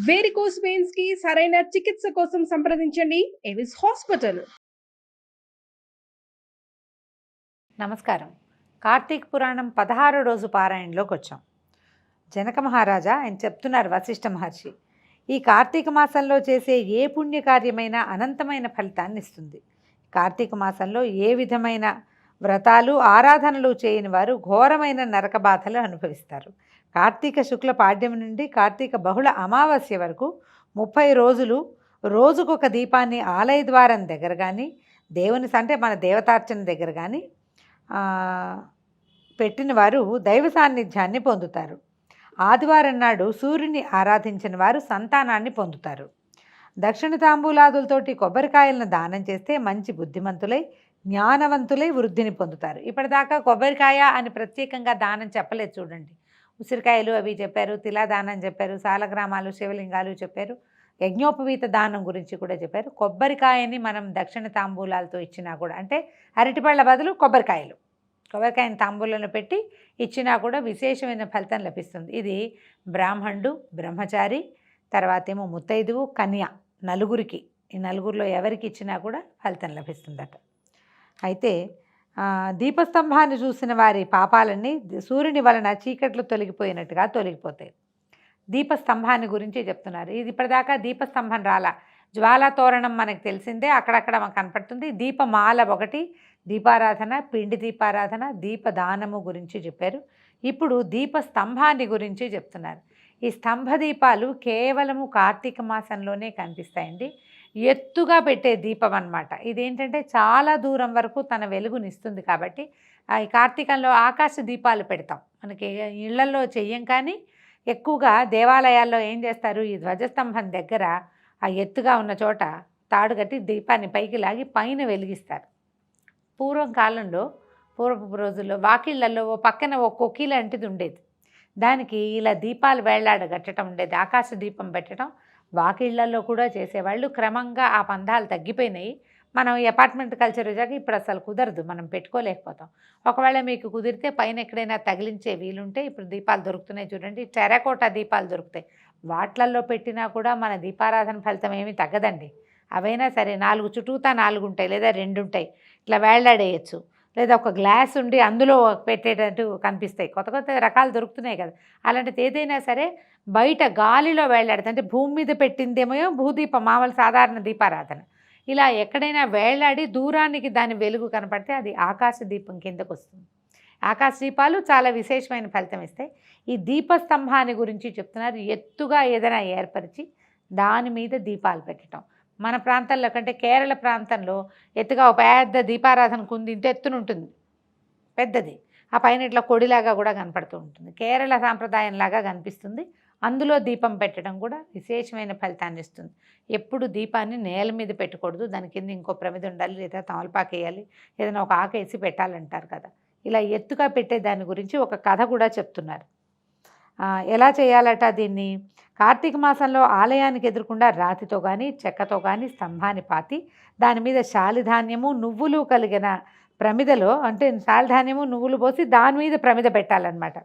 Varicose veins కి సరైన చికిత్స కోసం సంప్రదించండి ఎవిస్ హాస్పిటల్. నమస్కారం. కార్తీక పురాణం 16 రోజు పారాయణలోకి వచ్చాం. జనక మహారాజా ఆయన చెప్తున్నారు వశిష్ఠ మహర్షి, ఈ కార్తీక మాసంలో చేసే ఏ పుణ్యకార్యమైనా అనంతమైన ఫలితాన్ని ఇస్తుంది. కార్తీక మాసంలో ఏ విధమైన వ్రతాలు ఆరాధనలు చేయని వారు ఘోరమైన నరక బాధలు అనుభవిస్తారు. కార్తీక శుక్ల పాడ్యం నుండి కార్తీక బహుళ అమావాస్య వరకు 30 రోజులు రోజుకొక దీపాన్ని ఆలయ ద్వారం దగ్గర కానీ దేవుని అంటే మన దేవతార్చన దగ్గర కానీ పెట్టిన వారు దైవ సాన్నిధ్యాన్ని పొందుతారు. ఆదివారం నాడు సూర్యుని ఆరాధించిన వారు సంతానాన్ని పొందుతారు. దక్షిణ తాంబూలాదులతోటి కొబ్బరికాయలను దానం చేస్తే మంచి బుద్ధిమంతులై జ్ఞానవంతులై వృద్ధిని పొందుతారు. ఇప్పటిదాకా కొబ్బరికాయ అని ప్రత్యేకంగా దానం చెప్పలేదు చూడండి. ఉసిరికాయలు అవి చెప్పారు, తిలాదానం చెప్పారు, సాలగ్రామాలు శివలింగాలు చెప్పారు, యజ్ఞోపవీత దానం గురించి కూడా చెప్పారు. కొబ్బరికాయని మనం దక్షిణ తాంబూలాలతో ఇచ్చినా కూడా, అంటే అరటిపళ్ళ బదులు కొబ్బరికాయని తాంబూలంలో పెట్టి ఇచ్చినా కూడా విశేషమైన ఫలితం లభిస్తుంది. ఇది బ్రాహ్మణుడు, బ్రహ్మచారి, తర్వాత ఏమో ముత్తైదువు, కన్య, నలుగురికి, ఈ నలుగురిలో ఎవరికి ఇచ్చినా కూడా ఫలితం లభిస్తుందట. అయితే దీపస్తంభాన్ని చూసిన వారి పాపాలన్నీ సూర్యుని వలన చీకట్లు తొలగిపోయినట్టుగా తొలగిపోతాయి. దీపస్తంభాన్ని గురించి చెప్తున్నారు. ఇది ఇప్పటిదాకా దీపస్తంభం రాలా, జ్వాలా తోరణం మనకు తెలిసిందే, అక్కడక్కడ మనకు కనపడుతుంది. దీపమాల ఒకటి, దీపారాధన, పిండి దీపారాధన, దీపదానము గురించి చెప్పారు. ఇప్పుడు దీపస్తంభాన్ని గురించి చెప్తున్నారు. ఈ స్తంభ దీపాలు కేవలము కార్తీక మాసంలోనే కనిపిస్తాయండి. ఎత్తుగా పెట్టే దీపం అన్నమాట. ఇదేంటంటే చాలా దూరం వరకు తన వెలుగునిస్తుంది. కాబట్టి ఈ కార్తీకంలో ఆకాశ దీపాలు పెడతాం, మనకి ఇళ్లలో చెయ్యం. కానీ ఎక్కువగా దేవాలయాల్లో ఏం చేస్తారు, ఈ ధ్వజస్తంభం దగ్గర ఆ ఎత్తుగా ఉన్న చోట తాడు కట్టి దీపాన్ని పైకి లాగి పైన వెలిగిస్తారు. పూర్వం కాలంలో, పూర్వపు రోజుల్లో వాకిళ్లలో పక్కన ఓ కొక్కి లాంటిది ఉండేది. దానికి ఇలా దీపాలు వేళ్లాడగట్టడం ఉండేది, ఆకాశ దీపం పెట్టడం వాకిళ్లలో కూడా చేసేవాళ్ళు. క్రమంగా ఆ పందాలు తగ్గిపోయినాయి. మనం ఈ అపార్ట్మెంట్ కల్చర్ వచ్చాక ఇప్పుడు అసలు కుదరదు, మనం పెట్టుకోలేకపోతాం. ఒకవేళ మీకు కుదిరితే పైన ఎక్కడైనా తగిలించే వీలుంటే ఇప్పుడు దీపాలు దొరుకుతున్నాయి చూడండి, టెరాకోటా దీపాలు దొరుకుతాయి. వాట్లల్లో పెట్టినా కూడా మన దీపారాధన ఫలితం ఏమీ తగ్గదండి. అవైనా సరే 4 చుట్టూతా 4 ఉంటాయి, లేదా 2 ఉంటాయి, ఇట్లా వేళ్లాడేయచ్చు. లేదా ఒక గ్లాస్ ఉండి అందులో పెట్టేటట్టు కనిపిస్తాయి. కొత్త కొత్త రకాలు దొరుకుతున్నాయి కదా. అలాంటిది ఏదైనా సరే బయట గాలిలో వేళ్లాడితే, అంటే భూమి మీద పెట్టిందేమో భూదీపం, మామూలు సాధారణ దీపారాధన. ఇలా ఎక్కడైనా వేళ్లాడి దూరానికి దాని వెలుగు కనపడితే అది ఆకాశ దీపం కిందకు వస్తుంది. ఆకాశ దీపాలు చాలా విశేషమైన ఫలితం ఇస్తాయి. ఈ దీపస్తంభాన్ని గురించి చెప్తున్నారు. ఎత్తుగా ఏదైనా ఏర్పరిచి దాని మీద దీపాలు పెట్టడం. మన ప్రాంతాల్లో కంటే కేరళ ప్రాంతంలో ఎత్తుగా ఒక పెద్ద దీపారాధన కుంది, ఇంత ఎత్తునుంటుంది, పెద్దది. ఆ పైన ఇట్లా కొడిలాగా కూడా కనపడుతూ ఉంటుంది. కేరళ సాంప్రదాయంలాగా కనిపిస్తుంది. అందులో దీపం పెట్టడం కూడా విశేషమైన ఫలితాన్ని ఇస్తుంది. ఎప్పుడు దీపాన్ని నేల మీద పెట్టకూడదు, దాని కింద ఇంకో ప్రమిద ఉండాలి, లేదా తమలపాకు వేయాలి, ఏదైనా ఒక ఆకు వేసి పెట్టాలంటారు కదా. ఇలా ఎత్తుగా పెట్టే దాని గురించి ఒక కథ కూడా చెప్తున్నారు. ఎలా చేయాలట దీన్ని. కార్తీక మాసంలో ఆలయానికి ఎదురుకుండా రాతితో కానీ చెక్కతో కానీ స్తంభాన్ని పాతి దాని మీద శాలిధాన్యము నువ్వులు కలిగిన ప్రమిదలో, అంటే శాలిధాన్యము నువ్వులు పోసి దాని మీద ప్రమిద పెట్టాలన్నమాట.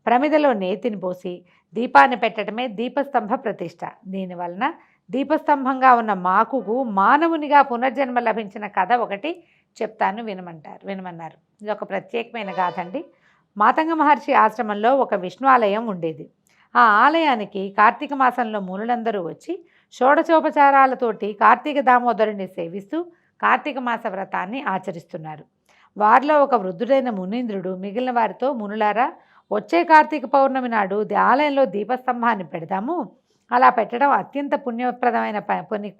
ప్రమిదలో నేతిని పోసి దీపాన్ని పెట్టడమే దీపస్తంభ ప్రతిష్ట. దీనివలన దీపస్తంభంగా ఉన్న మాకుకు మానవునిగా పునర్జన్మ లభించిన కథ ఒకటి చెప్తాను, వినమన్నారు. ఇది ఒక ప్రత్యేకమైన గాథ అండి. మాతంగ మహర్షి ఆశ్రమంలో ఒక విష్ణు ఆలయం ఉండేది. ఆ ఆలయానికి కార్తీక మాసంలో మునులందరూ వచ్చి షోడశోపచారాలతోటి కార్తీక దామోదరుని సేవిస్తూ కార్తీక మాస వ్రతాన్ని ఆచరిస్తున్నారు. వారిలో ఒక వృద్ధుడైన మునీంద్రుడు మిగిలిన వారితో, మునులారా, వచ్చే కార్తీక పౌర్ణమి నాడు ఆలయంలో దీపస్తంభాన్ని పెడదాము, అలా పెట్టడం అత్యంత పుణ్యప్రదమైన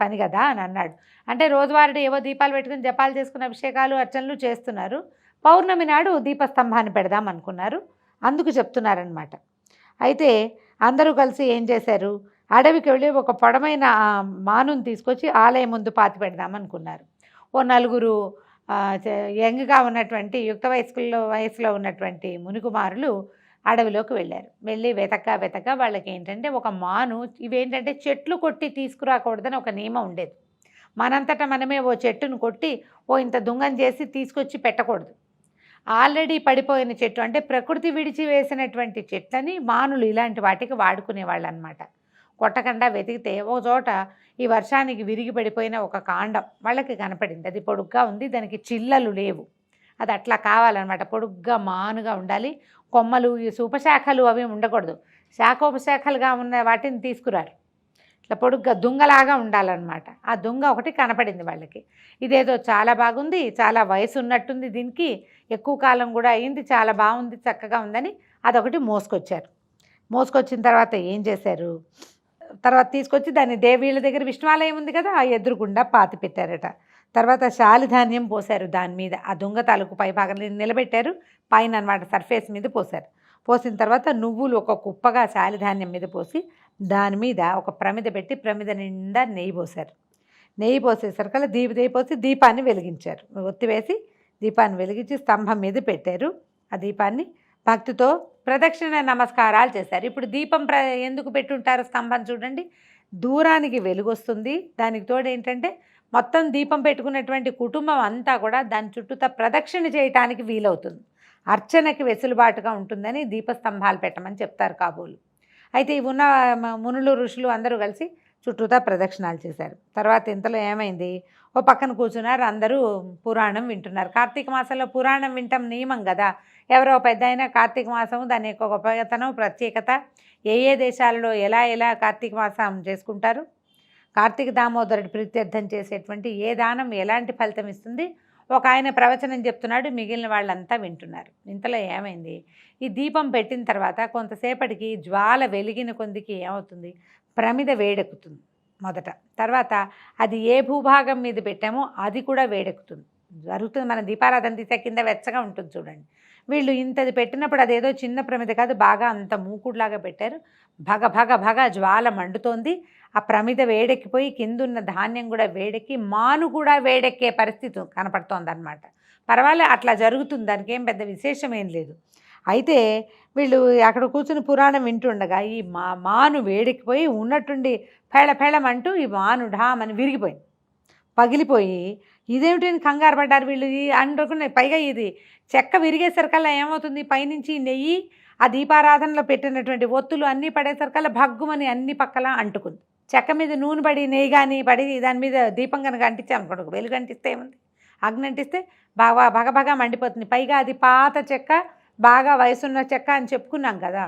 పని కదా అని అన్నాడు. అంటే రోజువారీ ఏవో దీపాలు పెట్టుకుని జపాలు చేసుకుని అభిషేకాలు అర్చనలు చేస్తున్నారు, పౌర్ణమి నాడు దీపస్తంభాన్ని పెడదాం అనుకున్నారు. అందుకు చెప్తున్నారనమాట. అయితే అందరూ కలిసి ఏం చేశారు, అడవికి వెళ్ళి ఒక పొడమైన మానుని తీసుకొచ్చి ఆలయం ముందు పాతి పెడదాం అనుకున్నారు. ఓ 4 యంగ్గా ఉన్నటువంటి యుక్త వయసులో ఉన్నటువంటి మునికుమారులు అడవిలోకి వెళ్ళారు. వెళ్ళి వెతక వాళ్ళకి ఏంటంటే ఒక మాను, ఇవేంటంటే చెట్లు కొట్టి తీసుకురాకూడదని ఒక నియమం ఉండేది. మనంతటా మనమే ఓ చెట్టును కొట్టి ఇంత దుంగం చేసి తీసుకొచ్చి పెట్టకూడదు. ఆల్రెడీ పడిపోయిన చెట్టు, అంటే ప్రకృతి విడిచి వేసినటువంటి చెట్లని మానులు ఇలాంటి వాటికి వాడుకునేవాళ్ళు అనమాట. కొట్టకుండా వెతికితే ఒక చోట ఈ వర్షానికి విరిగి పడిపోయిన ఒక కాండం వాళ్ళకి కనపడింది. అది పొడుగ్గా ఉంది, దానికి చిల్లలు లేవు. అది అట్లా కావాలన్నమాట, పొడుగ్గా మానుగా ఉండాలి. కొమ్మలు ఈ ఉపశాఖలు అవి ఉండకూడదు, శాఖోపశాఖలుగా ఉన్న వాటిని తీసుకురారు. ఇట్లా పొడుగ్గా దుంగలాగా ఉండాలన్నమాట. ఆ దుంగ ఒకటి కనపడింది వాళ్ళకి. ఇదేదో చాలా బాగుంది, చాలా వయసు ఉన్నట్టుంది, దీనికి ఎక్కువ కాలం కూడా అయింది, చాలా బాగుంది, చక్కగా ఉందని అదొకటి మోసుకొచ్చారు. మోసుకొచ్చిన తర్వాత ఏం చేశారు, తర్వాత తీసుకొచ్చి దాన్ని వీళ్ళ దగ్గర విష్ణువాలయం ఉంది కదా, ఆ ఎదురుగుండా పాతి పెట్టారట. తర్వాత శాలిధాన్యం పోశారు దాని మీద, ఆ దుంగ తాలూకు పై భాగంలో నిలబెట్టారు, పైన అనమాట సర్ఫేస్ మీద పోశారు. పోసిన తర్వాత నువ్వులు ఒక కుప్పగా శాలిధాన్యం మీద పోసి దాని మీద ఒక ప్రమిద పెట్టి ప్రమిద నిండా నెయ్యి పోశారు. నెయ్యి పోసేసరికల్లా పోసి దీపాన్ని వెలిగించారు. ఒత్తివేసి దీపాన్ని వెలిగించి స్తంభం మీద పెట్టారు. ఆ దీపాన్ని భక్తితో ప్రదక్షిణ నమస్కారాలు చేశారు. ఇప్పుడు దీపం ఎందుకు పెట్టుంటారు స్తంభం చూడండి, దూరానికి వెలుగు వస్తుంది. దానికి తోడు ఏంటంటే మొత్తం దీపం పెట్టుకున్నటువంటి కుటుంబం అంతా కూడా దాని చుట్టూతా ప్రదక్షిణ చేయటానికి వీలవుతుంది, అర్చనకి వెసులుబాటుగా ఉంటుందని దీపస్తంభాలు పెట్టమని చెప్తారు కాబోలు. అయితే ఈ ఉన్న మునులు ఋషులు అందరూ కలిసి చుట్టూతా ప్రదక్షిణాలు చేశారు. తర్వాత ఇంతలో ఏమైంది, ఓ పక్కన కూర్చున్నారు, అందరూ పురాణం వింటున్నారు. కార్తీక మాసంలో పురాణం వింటాం నియమం కదా. ఎవరో పెద్ద అయినా కార్తీక మాసం దాని యొక్క గొప్పతనం ప్రత్యేకత, ఏ దేశాలలో ఎలా కార్తీక మాసం చేసుకుంటారు, కార్తీక దామోదరుడి ప్రీత్యర్థం చేసేటువంటి ఏ దానం ఎలాంటి ఫలితం ఇస్తుంది, ఒక ఆయన ప్రవచనం చెప్తున్నాడు, మిగిలిన వాళ్ళంతా వింటున్నారు. ఇంతలో ఏమైంది, ఈ దీపం పెట్టిన తర్వాత కొంతసేపటికి జ్వాల వెలిగిన కొందికి ఏమవుతుంది, ప్రమిద వేడెక్కుతుంది మొదట. తర్వాత అది ఏ భూభాగం మీద పెట్టామో అది కూడా వేడెక్కుతుంది, జరుగుతుంది. మన దీపారాధన తీసే కింద వెచ్చగా ఉంటుంది చూడండి. వీళ్ళు ఇంతది పెట్టినప్పుడు అదేదో చిన్న ప్రమిద కాదు, బాగా అంత మూకుడులాగా పెట్టారు. భగ భగ భగ జ్వాల మండుతోంది. ఆ ప్రమిద వేడెక్కిపోయి కిందున్న ధాన్యం కూడా వేడెక్కి మాను కూడా వేడెక్కే పరిస్థితి కనపడుతోంది అనమాట. పర్వాలే, అట్లా జరుగుతుంది, దానికి ఏం పెద్ద విశేషం ఏం లేదు. అయితే వీళ్ళు అక్కడ కూర్చుని పురాణం వింటుండగా ఈ మాను వేడెక్కిపోయి ఉన్నట్టుండి ఫెళమంటూ ఈ మాను ఢామని విరిగిపోయింది, పగిలిపోయి ఇదేమిటి కంగారు పడ్డారు వీళ్ళు. అనుకునే పైగా ఇది చెక్క విరిగేసరికల్లా ఏమవుతుంది, పైనుంచి నెయ్యి ఆ దీపారాధనలో పెట్టినటువంటి ఒత్తులు అన్నీ పడేసరికల్లా భగ్గుమని అన్ని పక్కల అంటుకుంది. చెక్క మీద నూనె పడి నెయ్యి కానీ పడి దాని మీద దీపం కనుక అంటించాం అనుకోండి, వెలుగు అంటిస్తే ఏముంది, అగ్ని అంటిస్తే బాగా భగభగా మండిపోతుంది. పైగా అది పాత చెక్క, బాగా వయసున్న చెక్క అని చెప్పుకున్నాం కదా,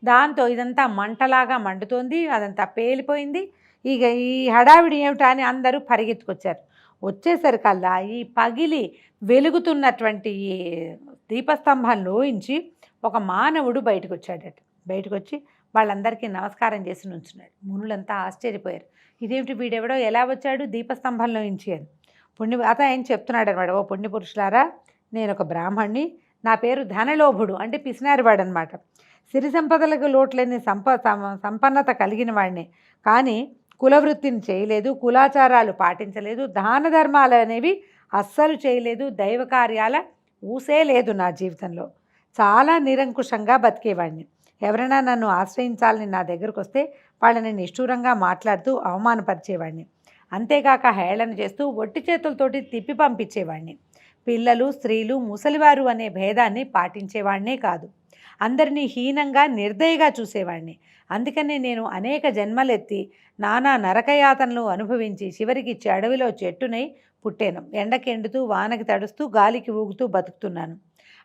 దాంతో ఇదంతా మంటలాగా మండుతోంది, అదంతా పేలిపోయింది. ఇక ఈ హడావిడి ఏమిటా అని అందరూ పరిగెత్తుకొచ్చారు. వచ్చేసరికల్లా ఈ పగిలి వెలుగుతున్నటువంటి ఈ దీపస్తంభంలోంచి ఒక మానవుడు బయటకు వచ్చాడట. బయటకు వచ్చి వాళ్ళందరికీ నమస్కారం చేసి నుంచున్నాడు. మునులంతా ఆశ్చర్యపోయారు, ఇదేమిటి వీడెవడో ఎలా వచ్చాడు దీపస్తంభంలో నుంచి అని. ఆయన చెప్తున్నాడు అనమాట, ఓ పుణ్యపురుషులారా, నేను ఒక బ్రాహ్మణ్ణి, నా పేరు ధనలోభుడు, అంటే పిసినారివాడు అనమాట. సిరి సంపదలకు లోట్లేని సంపన్నత కలిగిన వాడిని, కానీ కులవృత్తిని చేయలేదు, కులాచారాలు పాటించలేదు, దాన ధర్మాలు అనేవి అస్సలు చేయలేదు, దైవ కార్యాల ఊసే లేదు నా జీవితంలో. చాలా నిరంకుశంగా బతికేవాడిని. ఎవరైనా నన్ను ఆశ్రయించాలని నా దగ్గరకు వస్తే వాళ్ళని నిష్ఠూరంగా మాట్లాడుతూ అవమానపరిచేవాడిని. అంతేకాక హేళన చేస్తూ ఒట్టి చేతులతోటి తిప్పి పంపించేవాడిని. పిల్లలు, స్త్రీలు, ముసలివారు అనే భేదాన్ని పాటించేవాడినే కాదు, అందరినీ హీనంగా నిర్దయగా చూసేవాడిని. అందుకని నేను అనేక జన్మలెత్తి నానా నరకయాతనలు అనుభవించి చివరికి అడవిలో చెట్టునై పుట్టాను. ఎండకెండుతూ వానకి తడుస్తూ గాలికి ఊగుతూ బతుకుతున్నాను.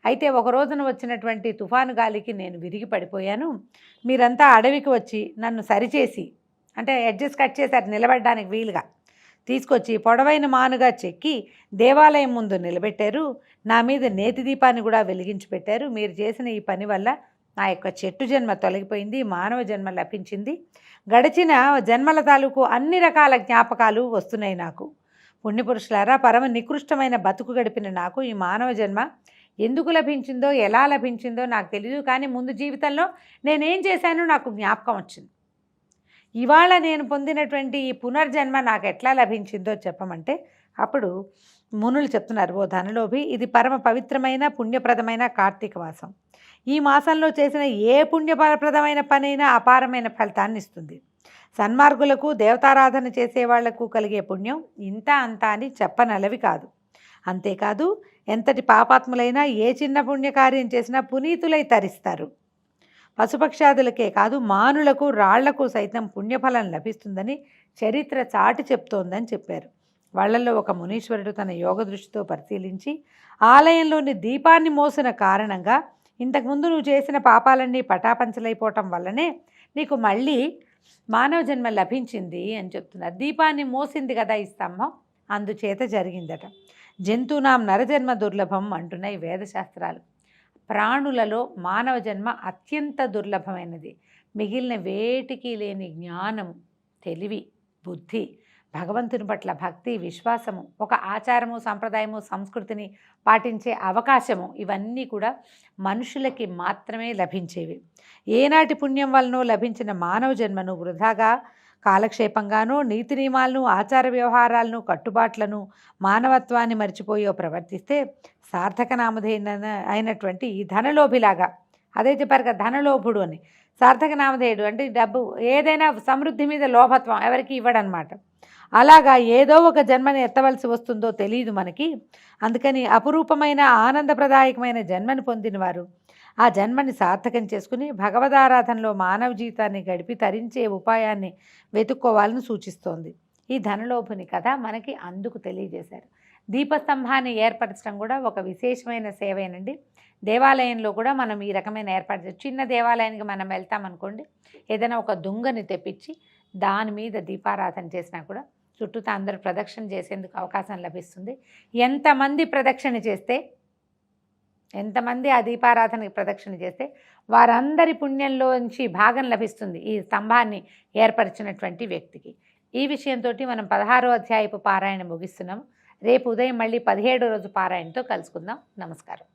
అయితే ఒక రోజున వచ్చినటువంటి తుఫాను గాలికి నేను విరిగి పడిపోయాను. మీరంతా అడవికి వచ్చి నన్ను సరిచేసి, అంటే ఎడ్జెస్ కట్ చేశారు నిలబడడానికి వీలుగా, తీసుకొచ్చి పొడవైన మానుగా చెక్కి దేవాలయం ముందు నిలబెట్టారు. నా మీద నేతి దీపాన్ని కూడా వెలిగించి పెట్టారు. మీరు చేసిన ఈ పని వల్ల నా యొక్క చెట్టు జన్మ తొలగిపోయింది, మానవ జన్మ లభించింది. గడిచిన జన్మల తాలూకు అన్ని రకాల జ్ఞాపకాలు వస్తున్నాయి నాకు. పుణ్యపురుషులారా, పరమ నికృష్టమైన బతుకు గడిపిన నాకు ఈ మానవ జన్మ ఎందుకు లభించిందో, ఎలా లభించిందో నాకు తెలియదు, కానీ ముందు జీవితంలో నేనేం చేశానో నాకు జ్ఞాపకం వచ్చింది. ఇవాళ నేను పొందినటువంటి ఈ పునర్జన్మ నాకు ఎట్లా లభించిందో చెప్పమంటే అప్పుడు మునులు చెప్తున్నారు, ఓ ధనలోభి, ఇది పరమ పవిత్రమైన పుణ్యప్రదమైన కార్తీక మాసం. ఈ మాసంలో చేసిన ఏ పుణ్యప్రదమైన పనైనా అపారమైన ఫలితాన్ని ఇస్తుంది. సన్మార్గులకు, దేవతారాధన చేసేవాళ్లకు కలిగే పుణ్యం ఇంత అంత అని చెప్పనలవి కాదు. అంతేకాదు, ఎంతటి పాపాత్ములైనా ఏ చిన్న పుణ్యకార్యం చేసినా పునీతులై తరిస్తారు. పశుపక్షాదులకే కాదు మానులకు రాళ్లకు సైతం పుణ్యఫలం లభిస్తుందని చరిత్ర చాటి చెప్తోందని చెప్పారు. వాళ్ళల్లో ఒక మునీశ్వరుడు తన యోగ దృష్టితో పరిశీలించి ఆలయంలోని దీపాన్ని మోసిన కారణంగా ఇంతకుముందు నువ్వు చేసిన పాపాలన్నీ పటాపంచలైపోవటం వల్లనే నీకు మళ్ళీ మానవ జన్మ లభించింది అని చెప్తున్నారు. దీపాన్ని మోసింది కదా ఈ స్తంభం, అందుచేత జరిగిందట. జంతువునాం నరజన్మ దుర్లభం అంటున్నాయి వేదశాస్త్రాలు. ప్రాణులలో మానవ జన్మ అత్యంత దుర్లభమైనది. మిగిలిన వేటికి లేని జ్ఞానము, తెలివి, బుద్ధి, భగవంతుని పట్ల భక్తి, విశ్వాసము, ఒక ఆచారము, సంప్రదాయము, సంస్కృతిని పాటించే అవకాశము, ఇవన్నీ కూడా మనుషులకి మాత్రమే లభించేవి. ఏనాటి పుణ్యం వలనో లభించిన మానవ జన్మను వృధాగా కాలక్షేపంగానూ నీతి నియమాలను, ఆచార వ్యవహారాలను, కట్టుబాట్లను, మానవత్వాన్ని మర్చిపోయో ప్రవర్తిస్తే సార్థక నామధేయ అయినటువంటి ఈ ధనలోభిలాగా, అదే చెప్పారు కదా ధనలోభుడు అని, సార్థక నామధేయుడు అంటే డబ్బు, ఏదైనా సమృద్ధి మీద లోభత్వం, ఎవరికి ఇవ్వడనమాట. అలాగా ఏదో ఒక జన్మని ఎత్తవలసి వస్తుందో తెలియదు మనకి. అందుకని అపురూపమైన ఆనందప్రదాయకమైన జన్మని పొందిన వారు ఆ జన్మని సార్థకం చేసుకుని భగవదారాధనలో మానవ జీవితాన్ని గడిపి తరించే ఉపాయాన్ని వెతుక్కోవాలని సూచిస్తోంది ఈ ధనలోభుని కథ మనకి. అందుకు తెలియజేశారు. దీపస్తంభాన్ని ఏర్పరచడం కూడా ఒక విశేషమైన సేవేనండి. దేవాలయంలో కూడా మనం ఈ రకమైన ఏర్పాటు, చిన్న దేవాలయానికి మనం వెళ్తామనుకోండి, ఏదైనా ఒక దుంగని తెప్పించి దాని మీద దీపారాధన చేసినా కూడా చుట్టూతా అందరూ ప్రదక్షిణ చేసేందుకు అవకాశం లభిస్తుంది. ఎంతమంది ప్రదక్షిణ చేస్తే, ఎంతమంది ఆ దీపారాధనకి ప్రదక్షిణ చేస్తే వారందరి పుణ్యంలోంచి భాగం లభిస్తుంది ఈ స్తంభాన్ని ఏర్పరిచినటువంటి వ్యక్తికి. ఈ విషయంతో మనం 16వ అధ్యాయపు పారాయణ ముగిస్తున్నాము. రేపు ఉదయం మళ్ళీ 17వ రోజు పారాయణతో కలుసుకుందాం. నమస్కారం.